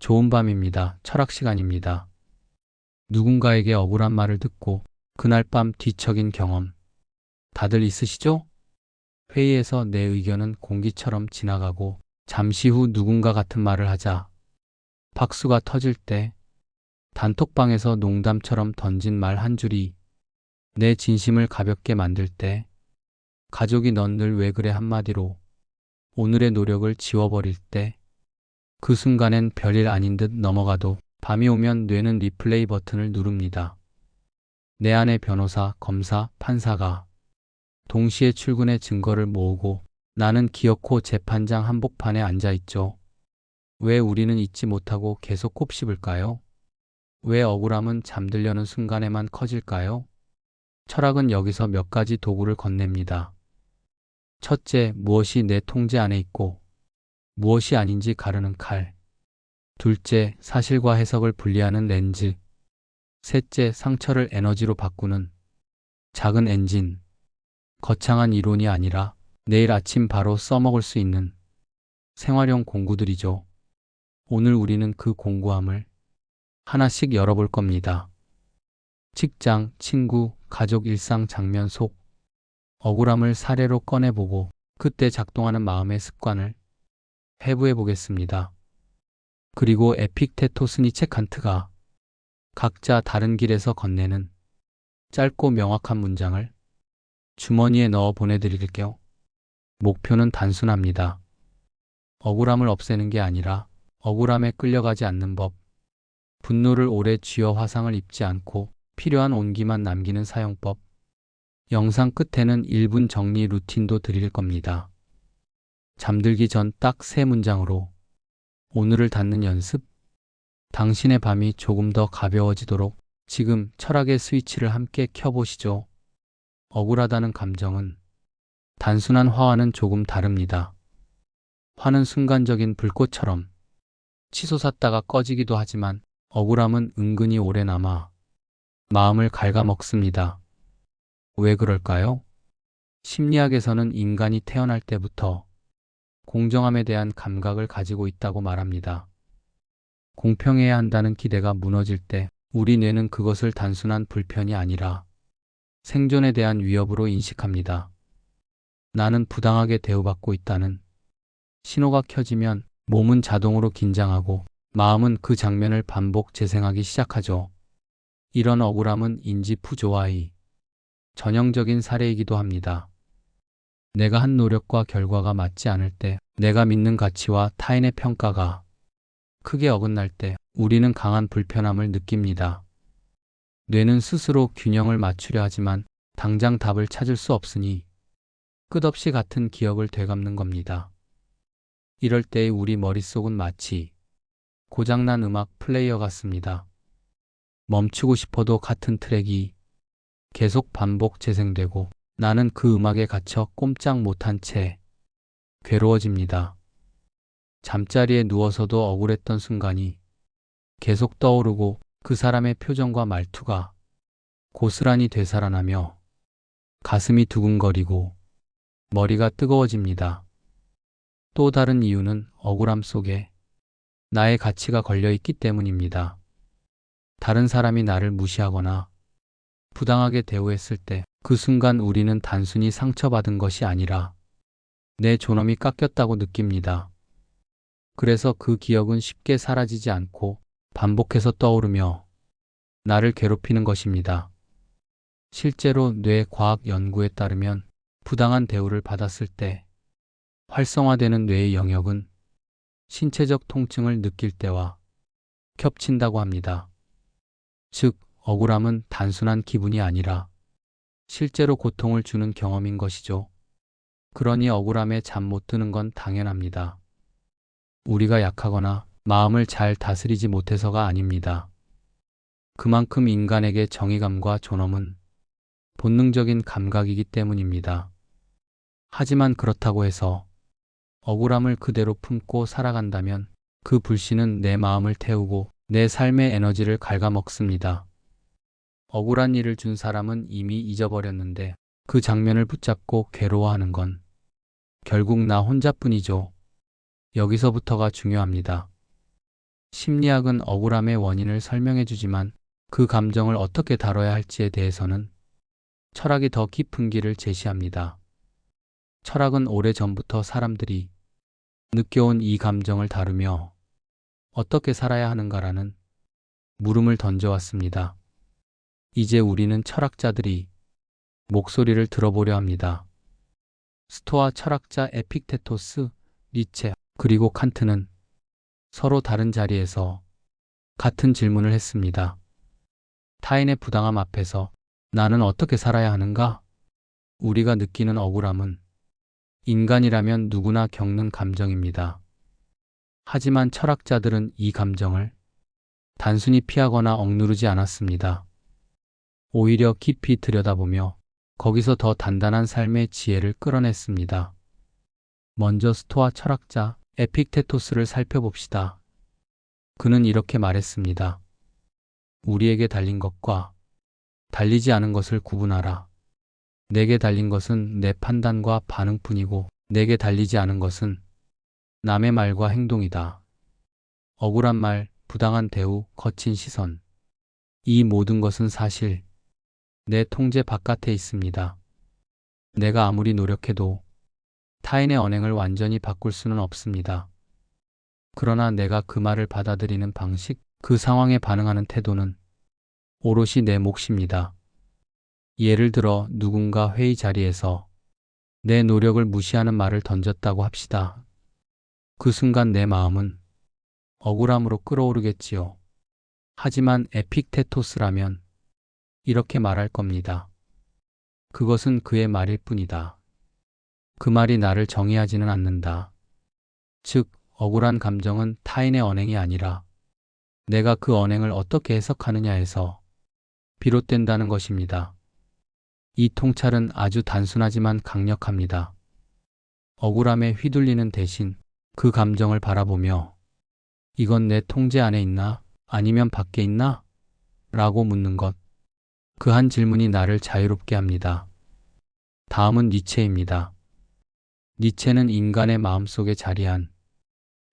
좋은 밤입니다. 철학 시간입니다. 누군가에게 억울한 말을 듣고 그날 밤 뒤척인 경험 다들 있으시죠? 회의에서 내 의견은 공기처럼 지나가고 잠시 후 누군가 같은 말을 하자 박수가 터질 때, 단톡방에서 농담처럼 던진 말 한 줄이 내 진심을 가볍게 만들 때, 가족이 넌 늘 왜 그래 한마디로 오늘의 노력을 지워버릴 때, 그 순간엔 별일 아닌 듯 넘어가도 밤이 오면 뇌는 리플레이 버튼을 누릅니다. 내 안의 변호사, 검사, 판사가 동시에 출근해 증거를 모으고 나는 기어코 재판장 한복판에 앉아있죠. 왜 우리는 잊지 못하고 계속 곱씹을까요? 왜 억울함은 잠들려는 순간에만 커질까요? 철학은 여기서 몇 가지 도구를 건넵니다. 첫째, 무엇이 내 통제 안에 있고 무엇이 아닌지 가르는 칼. 둘째, 사실과 해석을 분리하는 렌즈. 셋째, 상처를 에너지로 바꾸는 작은 엔진. 거창한 이론이 아니라 내일 아침 바로 써먹을 수 있는 생활용 공구들이죠. 오늘 우리는 그 공구함을 하나씩 열어볼 겁니다. 직장, 친구, 가족 일상 장면 속 억울함을 사례로 꺼내보고 그때 작동하는 마음의 습관을 해부해 보겠습니다. 그리고 에픽테토스 니체 칸트가 각자 다른 길에서 건네는 짧고 명확한 문장을 주머니에 넣어 보내드릴게요. 목표는 단순합니다. 억울함을 없애는 게 아니라 억울함에 끌려가지 않는 법, 분노를 오래 쥐어 화상을 입지 않고 필요한 온기만 남기는 사용법. 영상 끝에는 1분 정리 루틴도 드릴 겁니다. 잠들기 전 딱 3문장으로 오늘을 닫는 연습. 당신의 밤이 조금 더 가벼워지도록 지금 철학의 스위치를 함께 켜보시죠. 억울하다는 감정은 단순한 화와는 조금 다릅니다. 화는 순간적인 불꽃처럼 치솟았다가 꺼지기도 하지만 억울함은 은근히 오래 남아 마음을 갉아먹습니다. 왜 그럴까요? 심리학에서는 인간이 태어날 때부터 공정함에 대한 감각을 가지고 있다고 말합니다. 공평해야 한다는 기대가 무너질 때 우리 뇌는 그것을 단순한 불편이 아니라 생존에 대한 위협으로 인식합니다. 나는 부당하게 대우받고 있다는 신호가 켜지면 몸은 자동으로 긴장하고 마음은 그 장면을 반복 재생하기 시작하죠. 이런 억울함은 인지 부조화의 전형적인 사례이기도 합니다. 내가 한 노력과 결과가 맞지 않을 때, 내가 믿는 가치와 타인의 평가가 크게 어긋날 때 우리는 강한 불편함을 느낍니다. 뇌는 스스로 균형을 맞추려 하지만 당장 답을 찾을 수 없으니 끝없이 같은 기억을 되갚는 겁니다. 이럴 때의 우리 머릿속은 마치 고장난 음악 플레이어 같습니다. 멈추고 싶어도 같은 트랙이 계속 반복 재생되고 나는 그 음악에 갇혀 꼼짝 못한 채 괴로워집니다. 잠자리에 누워서도 억울했던 순간이 계속 떠오르고 그 사람의 표정과 말투가 고스란히 되살아나며 가슴이 두근거리고 머리가 뜨거워집니다. 또 다른 이유는 억울함 속에 나의 가치가 걸려있기 때문입니다. 다른 사람이 나를 무시하거나 부당하게 대우했을 때 그 순간 우리는 단순히 상처받은 것이 아니라 내 존엄이 깎였다고 느낍니다. 그래서 그 기억은 쉽게 사라지지 않고 반복해서 떠오르며 나를 괴롭히는 것입니다. 실제로 뇌 과학 연구에 따르면 부당한 대우를 받았을 때 활성화되는 뇌의 영역은 신체적 통증을 느낄 때와 겹친다고 합니다. 즉, 억울함은 단순한 기분이 아니라 실제로 고통을 주는 경험인 것이죠. 그러니 억울함에 잠 못 드는 건 당연합니다. 우리가 약하거나 마음을 잘 다스리지 못해서가 아닙니다. 그만큼 인간에게 정의감과 존엄은 본능적인 감각이기 때문입니다. 하지만 그렇다고 해서 억울함을 그대로 품고 살아간다면 그 불씨는 내 마음을 태우고 내 삶의 에너지를 갉아먹습니다. 억울한 일을 준 사람은 이미 잊어버렸는데 그 장면을 붙잡고 괴로워하는 건 결국 나 혼자뿐이죠. 여기서부터가 중요합니다. 심리학은 억울함의 원인을 설명해 주지만 그 감정을 어떻게 다뤄야 할지에 대해서는 철학이 더 깊은 길을 제시합니다. 철학은 오래전부터 사람들이 느껴온 이 감정을 다루며 어떻게 살아야 하는가라는 물음을 던져왔습니다. 이제 우리는 철학자들이 목소리를 들어보려 합니다. 스토아 철학자 에픽테토스, 니체, 그리고 칸트는 서로 다른 자리에서 같은 질문을 했습니다. 타인의 부당함 앞에서 나는 어떻게 살아야 하는가? 우리가 느끼는 억울함은 인간이라면 누구나 겪는 감정입니다. 하지만 철학자들은 이 감정을 단순히 피하거나 억누르지 않았습니다. 오히려 깊이 들여다보며 거기서 더 단단한 삶의 지혜를 끌어냈습니다. 먼저 스토아 철학자 에픽테토스를 살펴봅시다. 그는 이렇게 말했습니다. 우리에게 달린 것과 달리지 않은 것을 구분하라. 내게 달린 것은 내 판단과 반응뿐이고 내게 달리지 않은 것은 남의 말과 행동이다. 억울한 말, 부당한 대우, 거친 시선. 이 모든 것은 사실 내 통제 바깥에 있습니다. 내가 아무리 노력해도 타인의 언행을 완전히 바꿀 수는 없습니다. 그러나 내가 그 말을 받아들이는 방식, 그 상황에 반응하는 태도는 오롯이 내 몫입니다. 예를 들어 누군가 회의 자리에서 내 노력을 무시하는 말을 던졌다고 합시다. 그 순간 내 마음은 억울함으로 끓어오르겠지요. 하지만 에픽테토스라면 이렇게 말할 겁니다. 그것은 그의 말일 뿐이다. 그 말이 나를 정의하지는 않는다. 즉, 억울한 감정은 타인의 언행이 아니라 내가 그 언행을 어떻게 해석하느냐에서 비롯된다는 것입니다. 이 통찰은 아주 단순하지만 강력합니다. 억울함에 휘둘리는 대신 그 감정을 바라보며 이건 내 통제 안에 있나? 아니면 밖에 있나? 라고 묻는 것. 그 한 질문이 나를 자유롭게 합니다. 다음은 니체입니다. 니체는 인간의 마음속에 자리한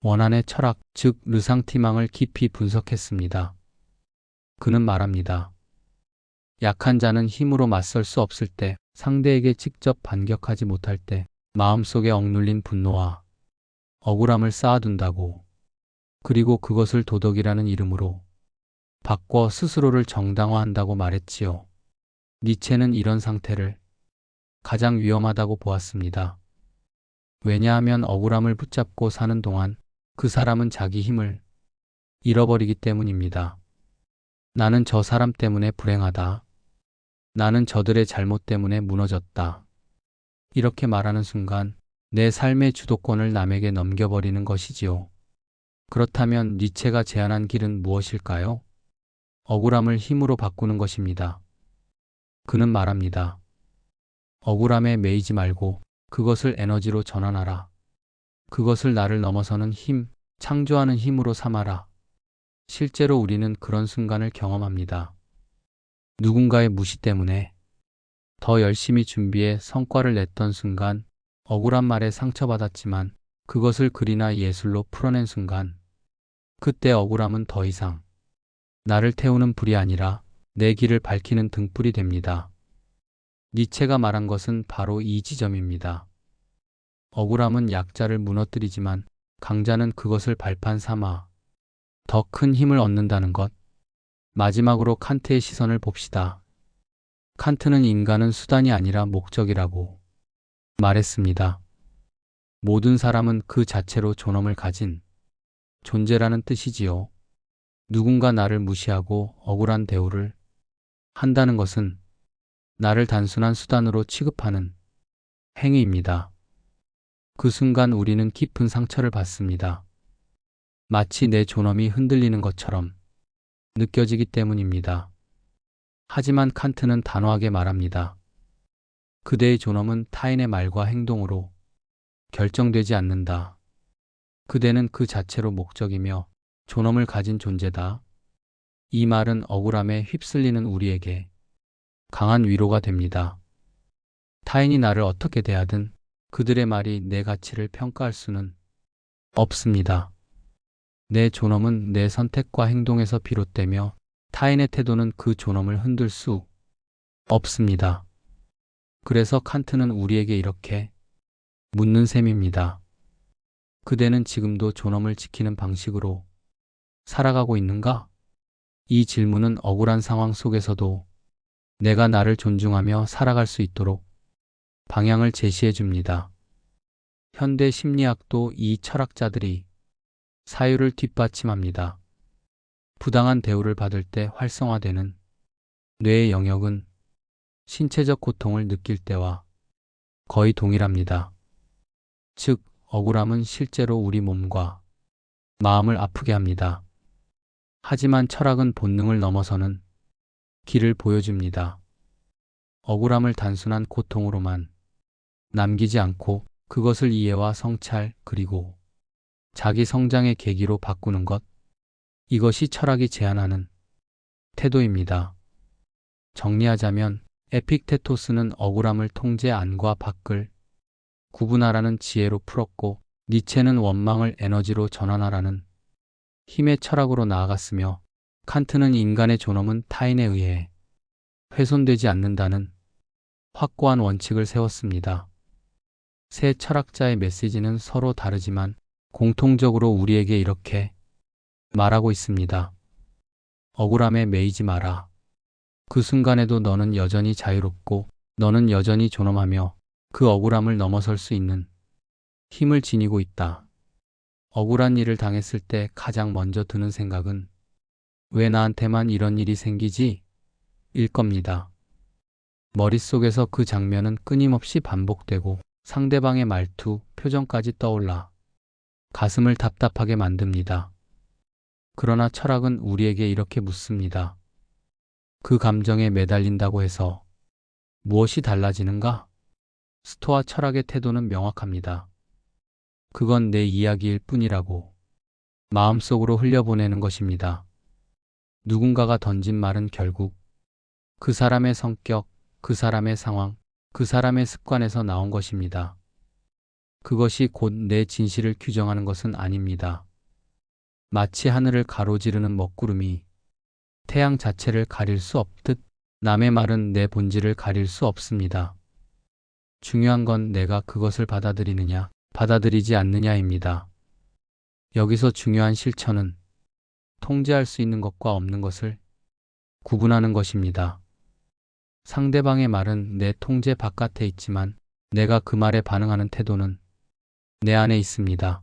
원한의 철학, 즉 르상티망을 깊이 분석했습니다. 그는 말합니다. 약한 자는 힘으로 맞설 수 없을 때, 상대에게 직접 반격하지 못할 때 마음속에 억눌린 분노와 억울함을 쌓아둔다고. 그리고 그것을 도덕이라는 이름으로 바꿔 스스로를 정당화한다고 말했지요. 니체는 이런 상태를 가장 위험하다고 보았습니다. 왜냐하면 억울함을 붙잡고 사는 동안 그 사람은 자기 힘을 잃어버리기 때문입니다. 나는 저 사람 때문에 불행하다. 나는 저들의 잘못 때문에 무너졌다. 이렇게 말하는 순간 내 삶의 주도권을 남에게 넘겨버리는 것이지요. 그렇다면 니체가 제안한 길은 무엇일까요? 억울함을 힘으로 바꾸는 것입니다. 그는 말합니다. 억울함에 매이지 말고 그것을 에너지로 전환하라. 그것을 나를 넘어서는 힘, 창조하는 힘으로 삼아라. 실제로 우리는 그런 순간을 경험합니다. 누군가의 무시 때문에 더 열심히 준비해 성과를 냈던 순간, 억울한 말에 상처받았지만 그것을 글이나 예술로 풀어낸 순간, 그때 억울함은 더 이상 나를 태우는 불이 아니라 내 길을 밝히는 등불이 됩니다. 니체가 말한 것은 바로 이 지점입니다. 억울함은 약자를 무너뜨리지만 강자는 그것을 발판 삼아 더 큰 힘을 얻는다는 것. 마지막으로 칸트의 시선을 봅시다. 칸트는 인간은 수단이 아니라 목적이라고 말했습니다. 모든 사람은 그 자체로 존엄을 가진 존재라는 뜻이지요. 누군가 나를 무시하고 억울한 대우를 한다는 것은 나를 단순한 수단으로 취급하는 행위입니다. 그 순간 우리는 깊은 상처를 받습니다. 마치 내 존엄이 흔들리는 것처럼 느껴지기 때문입니다. 하지만 칸트는 단호하게 말합니다. 그대의 존엄은 타인의 말과 행동으로 결정되지 않는다. 그대는 그 자체로 목적이며 존엄을 가진 존재다. 이 말은 억울함에 휩쓸리는 우리에게 강한 위로가 됩니다. 타인이 나를 어떻게 대하든 그들의 말이 내 가치를 평가할 수는 없습니다. 내 존엄은 내 선택과 행동에서 비롯되며 타인의 태도는 그 존엄을 흔들 수 없습니다. 그래서 칸트는 우리에게 이렇게 묻는 셈입니다. 그대는 지금도 존엄을 지키는 방식으로 살아가고 있는가? 이 질문은 억울한 상황 속에서도 내가 나를 존중하며 살아갈 수 있도록 방향을 제시해 줍니다. 현대 심리학도 이 철학자들이 사유를 뒷받침합니다. 부당한 대우를 받을 때 활성화되는 뇌의 영역은 신체적 고통을 느낄 때와 거의 동일합니다. 즉, 억울함은 실제로 우리 몸과 마음을 아프게 합니다. 하지만 철학은 본능을 넘어서는 길을 보여줍니다. 억울함을 단순한 고통으로만 남기지 않고 그것을 이해와 성찰 그리고 자기 성장의 계기로 바꾸는 것, 이것이 철학이 제안하는 태도입니다. 정리하자면 에픽테토스는 억울함을 통제 안과 밖을 구분하라는 지혜로 풀었고, 니체는 원망을 에너지로 전환하라는 힘의 철학으로 나아갔으며, 칸트는 인간의 존엄은 타인에 의해 훼손되지 않는다는 확고한 원칙을 세웠습니다. 세 철학자의 메시지는 서로 다르지만 공통적으로 우리에게 이렇게 말하고 있습니다. 억울함에 매이지 마라. 그 순간에도 너는 여전히 자유롭고 너는 여전히 존엄하며 그 억울함을 넘어설 수 있는 힘을 지니고 있다. 억울한 일을 당했을 때 가장 먼저 드는 생각은 왜 나한테만 이런 일이 생기지? 일 겁니다. 머릿속에서 그 장면은 끊임없이 반복되고 상대방의 말투, 표정까지 떠올라 가슴을 답답하게 만듭니다. 그러나 철학은 우리에게 이렇게 묻습니다. 그 감정에 매달린다고 해서 무엇이 달라지는가? 스토아 철학의 태도는 명확합니다. 그건 내 이야기일 뿐이라고 마음속으로 흘려보내는 것입니다. 누군가가 던진 말은 결국 그 사람의 성격, 그 사람의 상황, 그 사람의 습관에서 나온 것입니다. 그것이 곧 내 진실을 규정하는 것은 아닙니다. 마치 하늘을 가로지르는 먹구름이 태양 자체를 가릴 수 없듯 남의 말은 내 본질을 가릴 수 없습니다. 중요한 건 내가 그것을 받아들이느냐, 받아들이지 않느냐입니다. 여기서 중요한 실천은 통제할 수 있는 것과 없는 것을 구분하는 것입니다. 상대방의 말은 내 통제 바깥에 있지만 내가 그 말에 반응하는 태도는 내 안에 있습니다.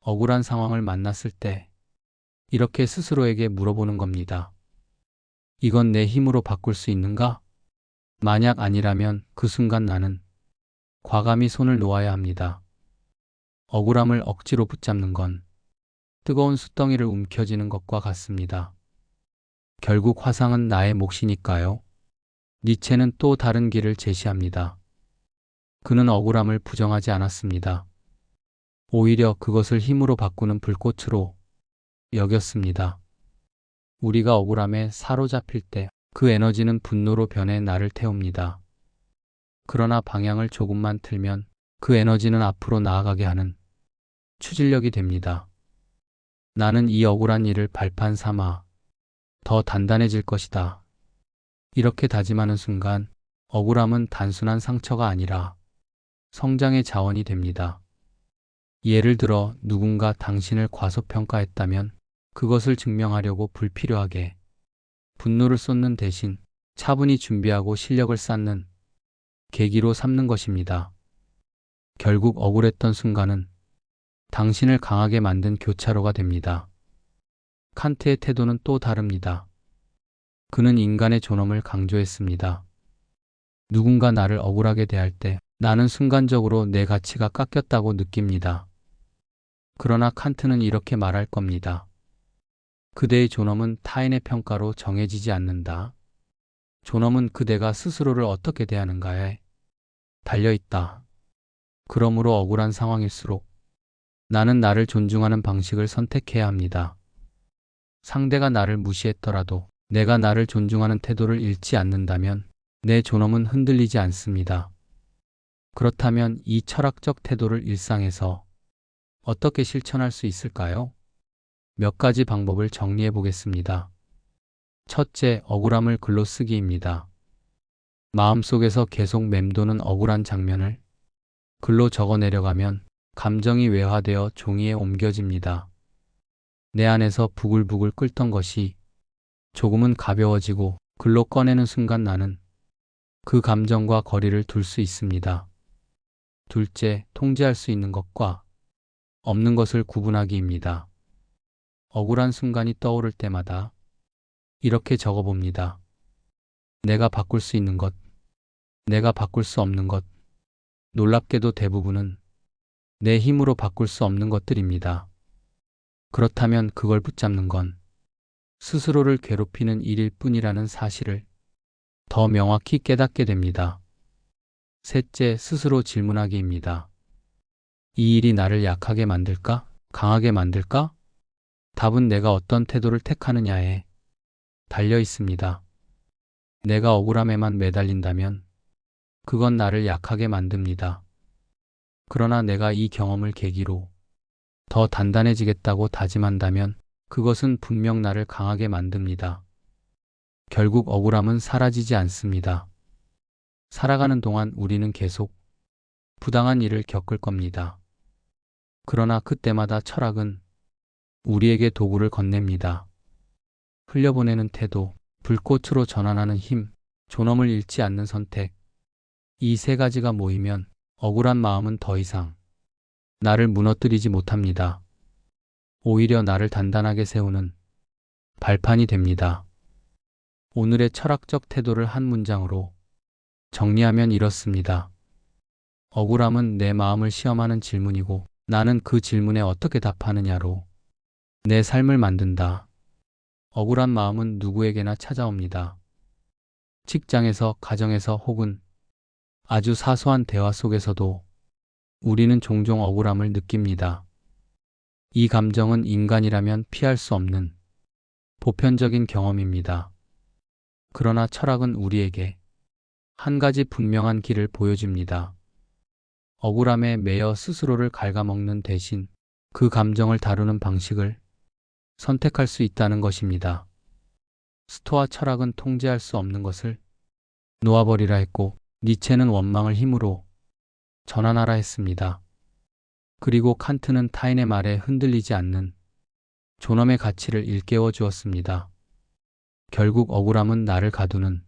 억울한 상황을 만났을 때 이렇게 스스로에게 물어보는 겁니다. 이건 내 힘으로 바꿀 수 있는가? 만약 아니라면 그 순간 나는 과감히 손을 놓아야 합니다. 억울함을 억지로 붙잡는 건 뜨거운 숯덩이를 움켜쥐는 것과 같습니다. 결국 화상은 나의 몫이니까요. 니체는 또 다른 길을 제시합니다. 그는 억울함을 부정하지 않았습니다. 오히려 그것을 힘으로 바꾸는 불꽃으로 여겼습니다. 우리가 억울함에 사로잡힐 때 그 에너지는 분노로 변해 나를 태웁니다. 그러나 방향을 조금만 틀면 그 에너지는 앞으로 나아가게 하는 추진력이 됩니다. 나는 이 억울한 일을 발판 삼아 더 단단해질 것이다. 이렇게 다짐하는 순간 억울함은 단순한 상처가 아니라 성장의 자원이 됩니다. 예를 들어 누군가 당신을 과소평가했다면 그것을 증명하려고 불필요하게 분노를 쏟는 대신 차분히 준비하고 실력을 쌓는 계기로 삼는 것입니다. 결국 억울했던 순간은 당신을 강하게 만든 교차로가 됩니다. 칸트의 태도는 또 다릅니다. 그는 인간의 존엄을 강조했습니다. 누군가 나를 억울하게 대할 때 나는 순간적으로 내 가치가 깎였다고 느낍니다. 그러나 칸트는 이렇게 말할 겁니다. 그대의 존엄은 타인의 평가로 정해지지 않는다. 존엄은 그대가 스스로를 어떻게 대하는가에 달려있다. 그러므로 억울한 상황일수록 나는 나를 존중하는 방식을 선택해야 합니다. 상대가 나를 무시했더라도 내가 나를 존중하는 태도를 잃지 않는다면 내 존엄은 흔들리지 않습니다. 그렇다면 이 철학적 태도를 일상에서 어떻게 실천할 수 있을까요? 몇 가지 방법을 정리해 보겠습니다. 첫째, 억울함을 글로 쓰기입니다. 마음속에서 계속 맴도는 억울한 장면을 글로 적어 내려가면 감정이 외화되어 종이에 옮겨집니다. 내 안에서 부글부글 끓던 것이 조금은 가벼워지고 글로 꺼내는 순간 나는 그 감정과 거리를 둘 수 있습니다. 둘째, 통제할 수 있는 것과 없는 것을 구분하기입니다. 억울한 순간이 떠오를 때마다 이렇게 적어봅니다. 내가 바꿀 수 있는 것, 내가 바꿀 수 없는 것. 놀랍게도 대부분은 내 힘으로 바꿀 수 없는 것들입니다. 그렇다면 그걸 붙잡는 건 스스로를 괴롭히는 일일 뿐이라는 사실을 더 명확히 깨닫게 됩니다. 셋째, 스스로 질문하기입니다. 이 일이 나를 약하게 만들까? 강하게 만들까? 답은 내가 어떤 태도를 택하느냐에 달려 있습니다. 내가 억울함에만 매달린다면 그건 나를 약하게 만듭니다. 그러나 내가 이 경험을 계기로 더 단단해지겠다고 다짐한다면 그것은 분명 나를 강하게 만듭니다. 결국 억울함은 사라지지 않습니다. 살아가는 동안 우리는 계속 부당한 일을 겪을 겁니다. 그러나 그때마다 철학은 우리에게 도구를 건넵니다. 흘려보내는 태도, 불꽃으로 전환하는 힘, 존엄을 잃지 않는 선택. 이 세 가지가 모이면 억울한 마음은 더 이상 나를 무너뜨리지 못합니다. 오히려 나를 단단하게 세우는 발판이 됩니다. 오늘의 철학적 태도를 한 문장으로 정리하면 이렇습니다. 억울함은 내 마음을 시험하는 질문이고 나는 그 질문에 어떻게 답하느냐로 내 삶을 만든다. 억울한 마음은 누구에게나 찾아옵니다. 직장에서, 가정에서 혹은 아주 사소한 대화 속에서도 우리는 종종 억울함을 느낍니다. 이 감정은 인간이라면 피할 수 없는 보편적인 경험입니다. 그러나 철학은 우리에게 한 가지 분명한 길을 보여줍니다. 억울함에 매여 스스로를 갉아먹는 대신 그 감정을 다루는 방식을 선택할 수 있다는 것입니다. 스토아 철학은 통제할 수 없는 것을 놓아버리라 했고 니체는 원망을 힘으로 전환하라 했습니다. 그리고 칸트는 타인의 말에 흔들리지 않는 존엄의 가치를 일깨워 주었습니다. 결국 억울함은 나를 가두는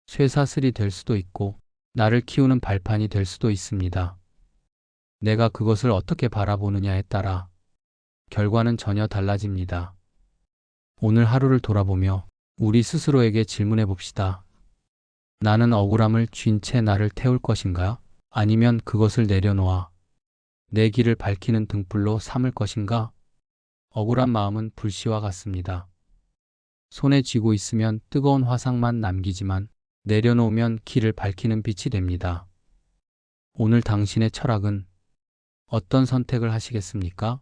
쇠사슬이 될 수도 있고 나를 키우는 발판이 될 수도 있습니다. 내가 그것을 어떻게 바라보느냐에 따라 결과는 전혀 달라집니다. 오늘 하루를 돌아보며 우리 스스로에게 질문해 봅시다. 나는 억울함을 쥔 채 나를 태울 것인가? 아니면 그것을 내려놓아 내 길을 밝히는 등불로 삼을 것인가? 억울한 마음은 불씨와 같습니다. 손에 쥐고 있으면 뜨거운 화상만 남기지만 내려놓으면 길을 밝히는 빛이 됩니다. 오늘 당신의 철학은 어떤 선택을 하시겠습니까?